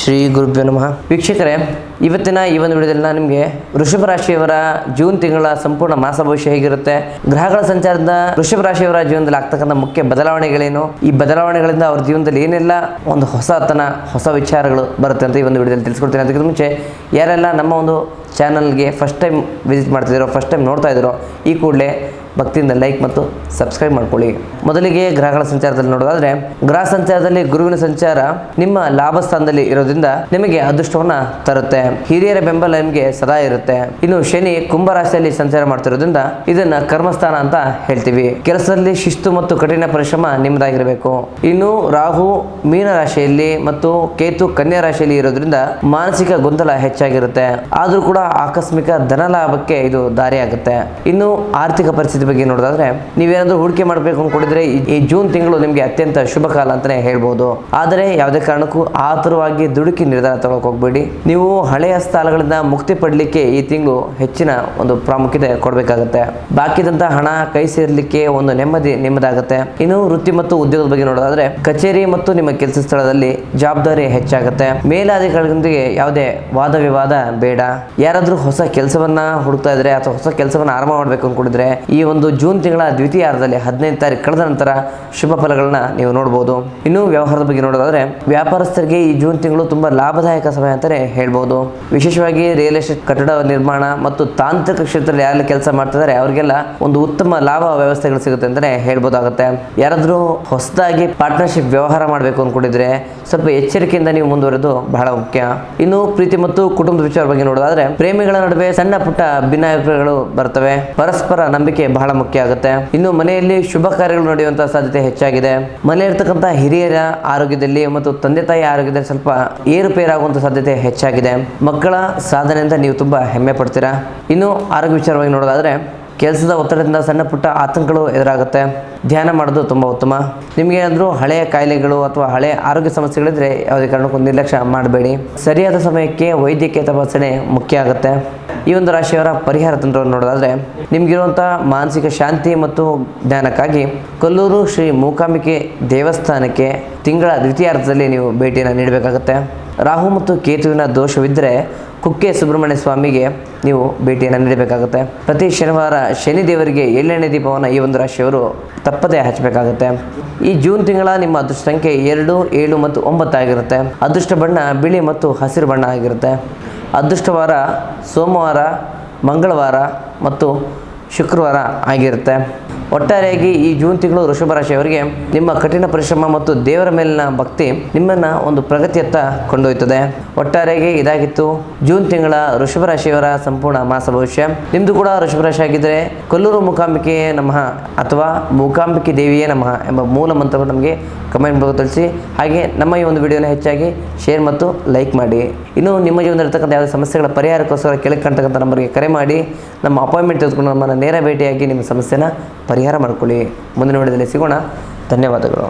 ಶ್ರೀ ಗುರುಭ್ಯೋ ನಮಃ. ವೀಕ್ಷಕರೇ, ಇವತ್ತಿನ ಈ ಒಂದು ವಿಡಿಯೋದಲ್ಲಿ ನಾನು ನಿಮಗೆ ವೃಷಭ ರಾಶಿಯವರ ಜೂನ್ ತಿಂಗಳ ಸಂಪೂರ್ಣ ಮಾಸ ಭವಿಷ್ಯ ಹೇಗಿರುತ್ತೆ, ಗ್ರಹಗಳ ಸಂಚಾರದಿಂದ ವೃಷಭ ರಾಶಿಯವರ ಜೀವನದಲ್ಲಿ ಆಗ್ತಕ್ಕಂಥ ಮುಖ್ಯ ಬದಲಾವಣೆಗಳೇನು, ಈ ಬದಲಾವಣೆಗಳಿಂದ ಅವ್ರ ಜೀವನದಲ್ಲಿ ಏನೆಲ್ಲ ಒಂದು ಹೊಸ ವಿಚಾರಗಳು ಬರುತ್ತೆ ಅಂತ ಈ ಒಂದು ವಿಡಿಯೋದಲ್ಲಿ ತಿಳಿಸ್ಕೊಡ್ತೀನಿ. ಅದಕ್ಕಿಂತ ಮುಂಚೆ ಯಾರೆಲ್ಲ ನಮ್ಮ ಒಂದು ಚಾನಲ್ಗೆ ಫಸ್ಟ್ ಟೈಮ್ ವಿಸಿಟ್ ಮಾಡ್ತಿದ್ದೀರೋ, ಫಸ್ಟ್ ಟೈಮ್ ನೋಡ್ತಾ ಇದ್ದೀರೋ, ಈ ಕೂಡಲೇ ಭಕ್ತಿಯಿಂದ ಲೈಕ್ ಮತ್ತು ಸಬ್ಸ್ಕ್ರೈಬ್ ಮಾಡ್ಕೊಳ್ಳಿ. ಮೊದಲಿಗೆ ಗ್ರಹಗಳ ಸಂಚಾರದಲ್ಲಿ ನೋಡೋದಾದ್ರೆ, ಗ್ರಹ ಸಂಚಾರದಲ್ಲಿ ಗುರುವಿನ ಸಂಚಾರ ನಿಮ್ಮ ಲಾಭ ಸ್ಥಾನದಲ್ಲಿ ಇರೋದ್ರಿಂದ ನಿಮಗೆ ಅದೃಷ್ಟವನ್ನ ತರುತ್ತೆ. ಹಿರಿಯರ ಬೆಂಬಲ ನಿಮಗೆ ಸದಾ ಇರುತ್ತೆ. ಇನ್ನು ಶನಿ ಕುಂಭ ರಾಶಿಯಲ್ಲಿ ಸಂಚಾರ ಮಾಡ್ತಿರೋದ್ರಿಂದ ಇದನ್ನ ಕರ್ಮಸ್ಥಾನ ಅಂತ ಹೇಳ್ತೀವಿ. ಕೆಲಸದಲ್ಲಿ ಶಿಸ್ತು ಮತ್ತು ಕಠಿಣ ಪರಿಶ್ರಮ ನಿಮ್ಮದಾಗಿರಬೇಕು. ಇನ್ನು ರಾಹು ಮೀನ ರಾಶಿಯಲ್ಲಿ ಮತ್ತು ಕೇತು ಕನ್ಯಾ ರಾಶಿಯಲ್ಲಿ ಇರೋದ್ರಿಂದ ಮಾನಸಿಕ ಗೊಂದಲ ಹೆಚ್ಚಾಗಿರುತ್ತೆ. ಆದ್ರೂ ಕೂಡ ಆಕಸ್ಮಿಕ ಧನ ಲಾಭಕ್ಕೆ ಇದು ದಾರಿಯಾಗುತ್ತೆ. ಇನ್ನು ಆರ್ಥಿಕ ಪರಿಸ್ಥಿತಿ ಬಗ್ಗೆ ನೋಡೋದಾದ್ರೆ, ನೀವೇನಾದ್ರೂ ಹೂಡಿಕೆ ಮಾಡಬೇಕು ಅನ್ಕೊಂಡಿದ್ರೆ ಈ ಜೂನ್ ತಿಂಗಳು ನಿಮಗೆ ಅತ್ಯಂತ ಶುಭ ಕಾಲ ಅಂತಾನೆ ಹೇಳ್ಬೋದು. ಆದರೆ ಯಾವುದೇ ಕಾರಣಕ್ಕೂ ಆತುರವಾಗಿ ದುಡುಕಿ ನಿರ್ಧಾರ ತಗೊಳಕ್ ಹೋಗ್ಬೇಡಿ. ನೀವು ಹಳೆಯ ಸ್ಥಳಗಳಿಂದ ಮುಕ್ತಿ ಪಡಲಿಕ್ಕೆ ಈ ತಿಂಗಳು ಹೆಚ್ಚಿನ ಒಂದು ಪ್ರಾಮುಖ್ಯತೆ ಕೊಡಬೇಕಾಗುತ್ತೆ. ಬಾಕಿದಂತ ಹಣ ಕೈ ಸೇರ್ಲಿಕ್ಕೆ ಒಂದು ನೆಮ್ಮದಿ ನಿಮ್ಮದಾಗುತ್ತೆ. ಇನ್ನು ವೃತ್ತಿ ಮತ್ತು ಉದ್ಯೋಗದ ಬಗ್ಗೆ ನೋಡೋದಾದ್ರೆ, ಕಚೇರಿ ಮತ್ತು ನಿಮ್ಮ ಕೆಲಸ ಸ್ಥಳದಲ್ಲಿ ಜವಾಬ್ದಾರಿ ಹೆಚ್ಚಾಗುತ್ತೆ. ಮೇಲಾಧಿಕಾರಿಗಳೊಂದಿಗೆ ಯಾವುದೇ ವಾದ ವಿವಾದ ಬೇಡ. ಯಾರಾದ್ರೂ ಹೊಸ ಕೆಲಸವನ್ನ ಹುಡುಕ್ತಾ ಇದ್ರೆ ಅಥವಾ ಹೊಸ ಕೆಲಸವನ್ನ ಆರಂಭ ಮಾಡಬೇಕು ಅನ್ಕೊಂಡಿದ್ರೆ ಈ ಒಂದು ಜೂನ್ ತಿಂಗಳ ದ್ವಿತೀಯಾರ್ಧದಲ್ಲಿ 15ನೇ ತಾರೀಕು ಕಳೆದ ನಂತರ ಶುಭ ಫಲಗಳನ್ನ ನೀವು ನೋಡಬಹುದು. ಇನ್ನು ವ್ಯವಹಾರದ ಬಗ್ಗೆ ನೋಡೋದಾದ್ರೆ, ವ್ಯಾಪಾರಸ್ಥರಿಗೆ ಈ ಜೂನ್ ತಿಂಗಳು ತುಂಬಾ ಲಾಭದಾಯಕ ಸಮಯ ಅಂತಾನೆ ಹೇಳ್ಬಹುದು. ವಿಶೇಷವಾಗಿ ರಿಯಲ್ ಎಸ್ಟೇಟ್, ಕಟ್ಟಡ ನಿರ್ಮಾಣ ಮತ್ತು ತಾಂತ್ರಿಕ ಕ್ಷೇತ್ರದಲ್ಲಿ ಯಾರೆಲ್ಲ ಕೆಲಸ ಮಾಡ್ತಿದ್ದಾರೆ ಅವರಿಗೆಲ್ಲ ಒಂದು ಉತ್ತಮ ಲಾಭ ವ್ಯವಸ್ಥೆಗಳು ಸಿಗುತ್ತೆ ಅಂತಾನೆ ಹೇಳ್ಬೋದಾಗುತ್ತೆ. ಯಾರಾದ್ರೂ ಹೊಸದಾಗಿ ಪಾರ್ಟ್ನರ್ಶಿಪ್ ವ್ಯವಹಾರ ಮಾಡಬೇಕು ಅನ್ಕೊಂಡಿದ್ರೆ ಸ್ವಲ್ಪ ಎಚ್ಚರಿಕೆಯಿಂದ ನೀವು ಮುಂದುವರೆದು ಬಹಳ ಮುಖ್ಯ. ಇನ್ನು ಪ್ರೀತಿ ಮತ್ತು ಕುಟುಂಬದ ವಿಚಾರ ಬಗ್ಗೆ ನೋಡೋದಾದ್ರೆ, ಪ್ರೇಮಿಗಳ ನಡುವೆ ಸಣ್ಣ ಪುಟ್ಟ ಭಿನ್ನಾಭಿಪ್ರಾಯಗಳು ಬರ್ತವೆ. ಪರಸ್ಪರ ನಂಬಿಕೆ ಬಹಳ ಮುಖ್ಯ ಆಗುತ್ತೆ. ಇನ್ನು ಮನೆಯಲ್ಲಿ ಶುಭ ಕಾರ್ಯಗಳು ನಡೆಯುವಂತಹ ಸಾಧ್ಯತೆ ಹೆಚ್ಚಾಗಿದೆ. ಮನೆಯಲ್ಲಿರ್ತಕ್ಕಂಥ ಹಿರಿಯರ ಆರೋಗ್ಯದಲ್ಲಿ ಮತ್ತು ತಂದೆ ತಾಯಿ ಆರೋಗ್ಯದಲ್ಲಿ ಸ್ವಲ್ಪ ಏರುಪೇರಾಗುವಂತ ಸಾಧ್ಯತೆ ಹೆಚ್ಚಾಗಿದೆ. ಮಕ್ಕಳ ಸಾಧನೆಯಿಂದ ನೀವು ತುಂಬಾ ಹೆಮ್ಮೆ ಪಡ್ತೀರಾ. ಇನ್ನು ಆರೋಗ್ಯ ವಿಚಾರವಾಗಿ ನೋಡೋದಾದ್ರೆ, ಕೆಲಸದ ಒತ್ತಡದಿಂದ ಸಣ್ಣ ಪುಟ್ಟ ಆತಂಕಗಳು ಎದುರಾಗುತ್ತೆ. ಧ್ಯಾನ ಮಾಡೋದು ತುಂಬ ಉತ್ತಮ. ನಿಮಗೆ ಏನಾದರೂ ಹಳೆಯ ಕಾಯಿಲೆಗಳು ಅಥವಾ ಹಳೆಯ ಆರೋಗ್ಯ ಸಮಸ್ಯೆಗಳಿದ್ರೆ ಯಾವುದೇ ಕಾರಣಕ್ಕೂ ನಿರ್ಲಕ್ಷ್ಯ ಮಾಡಬೇಡಿ. ಸರಿಯಾದ ಸಮಯಕ್ಕೆ ವೈದ್ಯಕೀಯ ತಪಾಸಣೆ ಮುಖ್ಯ ಆಗುತ್ತೆ. ಈ ಒಂದು ರಾಶಿಯವರ ಪರಿಹಾರ ತಂತ್ರವನ್ನು ನೋಡೋದಾದ್ರೆ, ನಿಮಗಿರುವಂಥ ಮಾನಸಿಕ ಶಾಂತಿ ಮತ್ತು ಜ್ಞಾನಕ್ಕಾಗಿ ಕೊಲ್ಲೂರು ಶ್ರೀ ಮೂಕಾಂಬಿಕೆ ದೇವಸ್ಥಾನಕ್ಕೆ ತಿಂಗಳ ದ್ವಿತೀಯಾರ್ಧದಲ್ಲಿ ನೀವು ಭೇಟಿಯನ್ನು ನೀಡಬೇಕಾಗುತ್ತೆ. ರಾಹು ಮತ್ತು ಕೇತುವಿನ ದೋಷವಿದ್ದರೆ ಕುಕ್ಕೆ ಸುಬ್ರಹ್ಮಣ್ಯ ಸ್ವಾಮಿಗೆ ನೀವು ಭೇಟಿಯನ್ನು ನೀಡಬೇಕಾಗುತ್ತೆ. ಪ್ರತಿ ಶನಿವಾರ ಶನಿ ದೇವರಿಗೆ ಎಳ್ಳೆಣ್ಣೆ ದೀಪವನ್ನು ಈ ಒಂದು ರಾಶಿಯವರು ತಪ್ಪದೇ ಹಚ್ಚಬೇಕಾಗುತ್ತೆ. ಈ ಜೂನ್ ತಿಂಗಳ ನಿಮ್ಮ ಅದೃಷ್ಟ ಸಂಖ್ಯೆ 2, 7 ಮತ್ತು 9 ಆಗಿರುತ್ತೆ. ಅದೃಷ್ಟ ಬಣ್ಣ ಬಿಳಿ ಮತ್ತು ಹಸಿರು ಬಣ್ಣ ಆಗಿರುತ್ತೆ. ಅದೃಷ್ಟವಾರ ಸೋಮವಾರ, ಮಂಗಳವಾರ ಮತ್ತು ಶುಕ್ರವಾರ ಆಗಿರುತ್ತೆ. ಒಟ್ಟಾರೆಯಾಗಿ ಈ ಜೂನ್ ತಿಂಗಳು ವೃಷಭ ರಾಶಿಯವರಿಗೆ ನಿಮ್ಮ ಕಠಿಣ ಪರಿಶ್ರಮ ಮತ್ತು ದೇವರ ಮೇಲಿನ ಭಕ್ತಿ ನಿಮ್ಮನ್ನು ಒಂದು ಪ್ರಗತಿಯತ್ತ ಕೊಂಡೊಯ್ತದೆ. ಒಟ್ಟಾರೆಯಾಗಿ ಇದಾಗಿತ್ತು ಜೂನ್ ತಿಂಗಳ ವೃಷಭ ರಾಶಿಯವರ ಸಂಪೂರ್ಣ ಮಾಸ ಭವಿಷ್ಯ. ನಿಮ್ಮದು ಕೂಡ ವೃಷಭ ರಾಶಿ ಆಗಿದ್ದರೆ ಕೊಲ್ಲೂರು ಮೂಕಾಂಬಿಕೆ ನಮಃ ಅಥವಾ ಮೂಕಾಂಬಿಕೆ ದೇವಿಯೇ ನಮಃ ಎಂಬ ಮೂಲ ಮಂತ್ರವನ್ನು ನಮಗೆ ಕಮೆಂಟ್ ಮೂಲಕ ತಿಳಿಸಿ. ಹಾಗೆ ನಮ್ಮ ಈ ಒಂದು ವಿಡಿಯೋನ ಹೆಚ್ಚಾಗಿ ಶೇರ್ ಮತ್ತು ಲೈಕ್ ಮಾಡಿ. ಇನ್ನು ನಿಮ್ಮ ಜೀವನದಲ್ಲಿ ಇರ್ತಕ್ಕಂಥ ಯಾವುದೇ ಸಮಸ್ಯೆಗಳ ಪರಿಹಾರಕ್ಕೋಸ್ಕರ ಕೆಳಗೆ ಕಾಣ್ತಕ್ಕಂಥ ನಂಬರ್ಗೆ ಕರೆ ಮಾಡಿ ನಮ್ಮ ಅಪಾಯಿಂಟ್ಮೆಂಟ್ ತೆಗೆದುಕೊಂಡು ನಮ್ಮನ್ನು ನೇರ ಭೇಟಿಯಾಗಿ ನಿಮ್ಮ ಸಮಸ್ಯೆನ ಪರಿಹಾರ ಮಾಡಿಕೊಳ್ಳಿ. ಮುಂದಿನ ವಿಡಿಯೋದಲ್ಲಿ ಸಿಗೋಣ. ಧನ್ಯವಾದಗಳು.